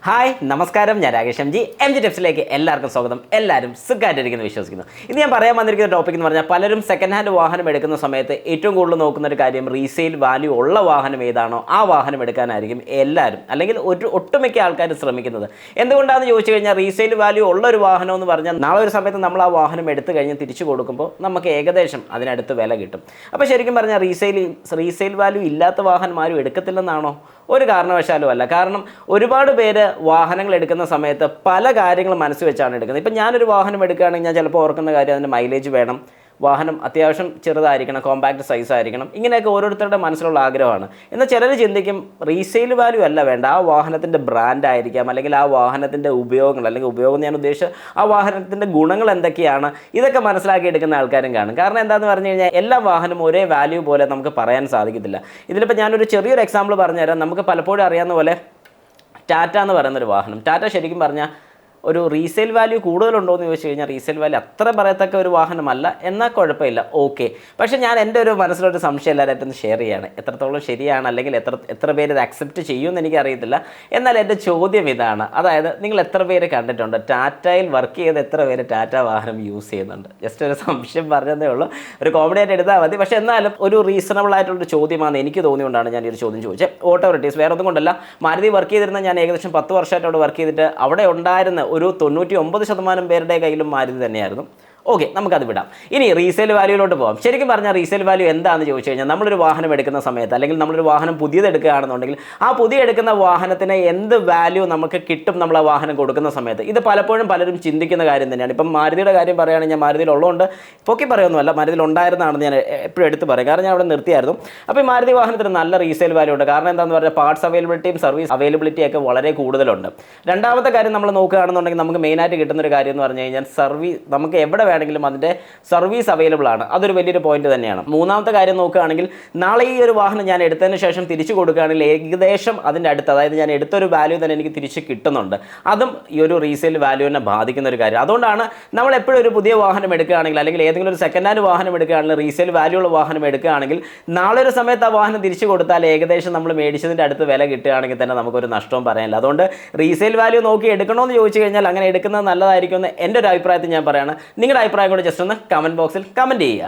Hi നമസ്കാരം, ഞാൻ Rakesh M G ടിപ്സിലേക്ക് എല്ലാവർക്കും സ്വാഗതം. എല്ലാവരും സുഖമായിട്ടിരിക്കുന്നു വിശ്വസിക്കുന്നു. ഇന്ന് ഞാൻ പറയാൻ വന്നിരിക്കുന്ന ടോപ്പിക് എന്ന് പറഞ്ഞാൽ, പലരും സെക്കൻഡ് ഹാൻഡ് വാഹനം എടുക്കുന്ന സമയത്ത് ഏറ്റവും കൂടുതൽ നോക്കുന്ന ഒരു കാര്യം റീസെയിൽ വാല്യൂ ഉള്ള വാഹനം ഏതാണോ ആ വാഹനം എടുക്കാനായിരിക്കും എല്ലാവരും, അല്ലെങ്കിൽ ഒട്ടുമിക്ക ആൾക്കാരും ശ്രമിക്കുന്നത്. എന്തുകൊണ്ടാണെന്ന് ചോദിച്ചു കഴിഞ്ഞാൽ, റീസെയിൽ വാല്യൂ ഉള്ള ഒരു വാഹനം എന്ന് പറഞ്ഞാൽ നാളെ ഒരു സമയത്ത് നമ്മൾ ആ വാഹനം എടുത്തു കഴിഞ്ഞ് തിരിച്ചു കൊടുക്കുമ്പോൾ നമുക്ക് ഏകദേശം അതിനടുത്ത് വില കിട്ടും. അപ്പോൾ ശരിക്കും പറഞ്ഞാൽ റീസെയിൽ വാല്യൂ ഇല്ലാത്ത വാഹനം ആരും എടുക്കത്തില്ലെന്നാണോ? ഒരു കാരണവശാലും അല്ല. കാരണം ഒരുപാട് പേര് വാഹനങ്ങൾ എടുക്കുന്ന സമയത്ത് പല കാര്യങ്ങളും മനസ്സ് വെച്ചാണ് എടുക്കുന്നത്. ഇപ്പം ഞാനൊരു വാഹനം എടുക്കുകയാണെങ്കിൽ ഞാൻ ചിലപ്പോൾ ഓർക്കുന്ന കാര്യം അതിൻ്റെ മൈലേജ് വേണം, വാഹനം അത്യാവശ്യം ചെറുതായിരിക്കണം, കോമ്പാക്ട് സൈസ് ആയിരിക്കണം, ഇങ്ങനെയൊക്കെ ഓരോരുത്തരുടെ മനസ്സിലുള്ള ആഗ്രഹമാണ്. എന്നാൽ ചിലർ ചിന്തിക്കും റീസെയിൽ വാല്യൂ അല്ല വേണ്ട, ആ വാഹനത്തിൻ്റെ ബ്രാൻഡ് ആയിരിക്കാം, അല്ലെങ്കിൽ ആ വാഹനത്തിൻ്റെ ഉപയോഗങ്ങൾ, അല്ലെങ്കിൽ ഉപയോഗം ഞാൻ ഉദ്ദേശിച്ച ആ വാഹനത്തിൻ്റെ ഗുണങ്ങൾ എന്തൊക്കെയാണ്, ഇതൊക്കെ മനസ്സിലാക്കി എടുക്കുന്ന ആൾക്കാരും കാണും. കാരണം എന്താണെന്ന് പറഞ്ഞു കഴിഞ്ഞാൽ, എല്ലാ വാഹനവും ഒരേ വാല്യൂ പോലെ നമുക്ക് പറയാൻ സാധിക്കത്തില്ല. ഇതിലിപ്പോൾ ഞാനൊരു ചെറിയൊരു എക്സാമ്പിൾ പറഞ്ഞുതരാം. നമുക്ക് പലപ്പോഴും അറിയാവുന്ന പോലെ ടാറ്റ എന്ന് പറയുന്നൊരു വാഹനം, ടാറ്റ ശരിക്കും പറഞ്ഞാൽ ഒരു റീസെയിൽ വാല്യൂ കൂടുതലുണ്ടോ എന്ന് ചോദിച്ചു കഴിഞ്ഞാൽ റീസെയിൽ വാല്യൂ അത്ര പറയത്തക്ക ഒരു വാഹനമല്ല, എന്നാൽ കുഴപ്പമില്ല, ഓക്കെ. പക്ഷേ ഞാൻ എൻ്റെ ഒരു മനസ്സിലൊരു സംശയം എല്ലാവരായിട്ടും ഷെയർ ചെയ്യാണ്. എത്രത്തോളം ശരിയാണ്, അല്ലെങ്കിൽ എത്ര പേര് ഇത് അക്സെപ്റ്റ് ചെയ്യുമെന്ന് എനിക്കറിയത്തില്ല. എന്നാൽ എൻ്റെ ചോദ്യം ഇതാണ്, അതായത് നിങ്ങൾ എത്ര പേര് കണ്ടിട്ടുണ്ട് ടാറ്റയിൽ വർക്ക് ചെയ്ത് എത്ര പേര് ടാറ്റ വാഹനം യൂസ് ചെയ്യുന്നുണ്ട്? ജസ്റ്റ് ഒരു സംശയം പറഞ്ഞതേ ഉള്ളൂ, ഒരു കോമഡി ആയിട്ട് എടുത്താൽ മതി. പക്ഷേ എന്നാലും ഒരു റീസണബിൾ ആയിട്ടുള്ളൊരു ചോദ്യമാണെന്ന് എനിക്ക് തോന്നിയുകൊണ്ടാണ് ഞാൻ ഈ ഒരു ചോദ്യം ചോദിച്ചത്. ഓട്ടോറിറ്റീസ് വേറെ ഒന്നും കൊണ്ടല്ല, മാരുതി വർക്ക് ചെയ്തിരുന്ന ഞാൻ ഏകദേശം 10 വർഷമായിട്ട് അവിടെ വർക്ക് ചെയ്തിട്ട് അവിടെ ഉണ്ടായിരുന്ന ഒരു 99% പേരുടെ കയ്യിലും മാരുതി തന്നെയായിരുന്നു. ഓക്കെ, നമുക്കത് വിടാം. ഇനി റീസെയിൽ വാല്യൂയിലോട്ട് പോകാം. ശരിക്കും പറഞ്ഞാൽ റീസെയിൽ വാല്യൂ എന്താണെന്ന് ചോദിച്ചു കഴിഞ്ഞാൽ, നമ്മളൊരു വാഹനം എടുക്കുന്ന സമയത്ത്, അല്ലെങ്കിൽ നമ്മളൊരു വാഹനം പുതിയത് എടുക്കുകയാണെന്നുണ്ടെങ്കിൽ ആ പുതിയ എടുക്കുന്ന വാഹനത്തിന് എന്ത് വാല്യൂ നമുക്ക് കിട്ടും നമ്മൾ ആ വാഹനം കൊടുക്കുന്ന സമയത്ത്? ഇത് പലപ്പോഴും പലരും ചിന്തിക്കുന്ന കാര്യം തന്നെയാണ്. ഇപ്പം മാരുതിയുടെ കാര്യം പറയുകയാണെങ്കിൽ, ഞാൻ മാരുതിയിൽ ഉള്ളതുകൊണ്ട് പൊക്കി പറയുമൊന്നുമല്ല, മാരുതിയിൽ ഉണ്ടായിരുന്നതാണെന്ന് ഞാൻ എപ്പോഴും എടുത്ത് പറയും, കാരണം ഞാൻ അവിടെ നിർത്തിയായിരുന്നു. അപ്പോൾ ഈ മാരുതി വാഹനത്തിന് നല്ല റീസെയിൽ വാല്യൂ ഉണ്ട്. കാരണം എന്താണെന്ന് പറഞ്ഞാൽ, പാർട്സ് അവൈലബിലിറ്റിയും സർവീസ് അവൈലബിലിറ്റിയൊക്കെ വളരെ കൂടുതലുണ്ട്. രണ്ടാമത്തെ കാര്യം നമ്മൾ നോക്കുകയാണെന്നുണ്ടെങ്കിൽ, നമുക്ക് മെയിനായിട്ട് കിട്ടുന്നൊരു കാര്യം എന്ന് പറഞ്ഞു കഴിഞ്ഞാൽ, നമുക്ക് എവിടെ വേണമെങ്കിലും അതിൻ്റെ സർവീസ് അവൈലബിൾ ആണ്. അതൊരു വലിയൊരു പോയിന്റ് തന്നെയാണ്. മൂന്നാമത്തെ കാര്യം നോക്കുകയാണെങ്കിൽ, നാളെ ഈ ഒരു വാഹനം ഞാൻ എടുത്തതിന് ശേഷം തിരിച്ചു കൊടുക്കുകയാണെങ്കിൽ ഏകദേശം അതിൻ്റെ അടുത്ത്, അതായത് ഞാൻ എടുത്തൊരു വാല്യൂ തന്നെ എനിക്ക് തിരിച്ച് കിട്ടുന്നുണ്ട്. അതും ഈ ഒരു റീസെയിൽ വാല്യൂവിനെ ബാധിക്കുന്ന ഒരു കാര്യം. അതുകൊണ്ടാണ് നമ്മൾ എപ്പോഴും ഒരു പുതിയ വാഹനം എടുക്കുകയാണെങ്കിൽ, അല്ലെങ്കിൽ ഏതെങ്കിലും ഒരു സെക്കൻഡ് ഹാൻഡ് വാഹനം എടുക്കുകയാണെങ്കിൽ, റീസെയിൽ വാല്യൂ ഉള്ള വാഹനം എടുക്കുകയാണെങ്കിൽ, നാളെ ഒരു സമയത്ത് ആ വാഹനം തിരിച്ചു കൊടുത്താൽ ഏകദേശം നമ്മൾ മേടിച്ചതിൻ്റെ അടുത്ത് വില കിട്ടുകയാണെങ്കിൽ തന്നെ നമുക്കൊരു നഷ്ടവും പറയാനില്ല. അതുകൊണ്ട് റീസെയിൽ വാല്യൂ നോക്കി എടുക്കണമെന്ന് ചോദിച്ചു കഴിഞ്ഞാൽ അങ്ങനെ എടുക്കുന്നത് നല്ലതായിരിക്കും എന്ന് എൻ്റെ ഒരു അഭിപ്രായത്തിൽ ഞാൻ പറയുകയാണ്. നിങ്ങളുടെ അഭിപ്രായം കൂടെ ജസ്റ്റ് ഒന്ന് കമൻറ്റ് ബോക്സിൽ കമൻറ്റ് ചെയ്യുക.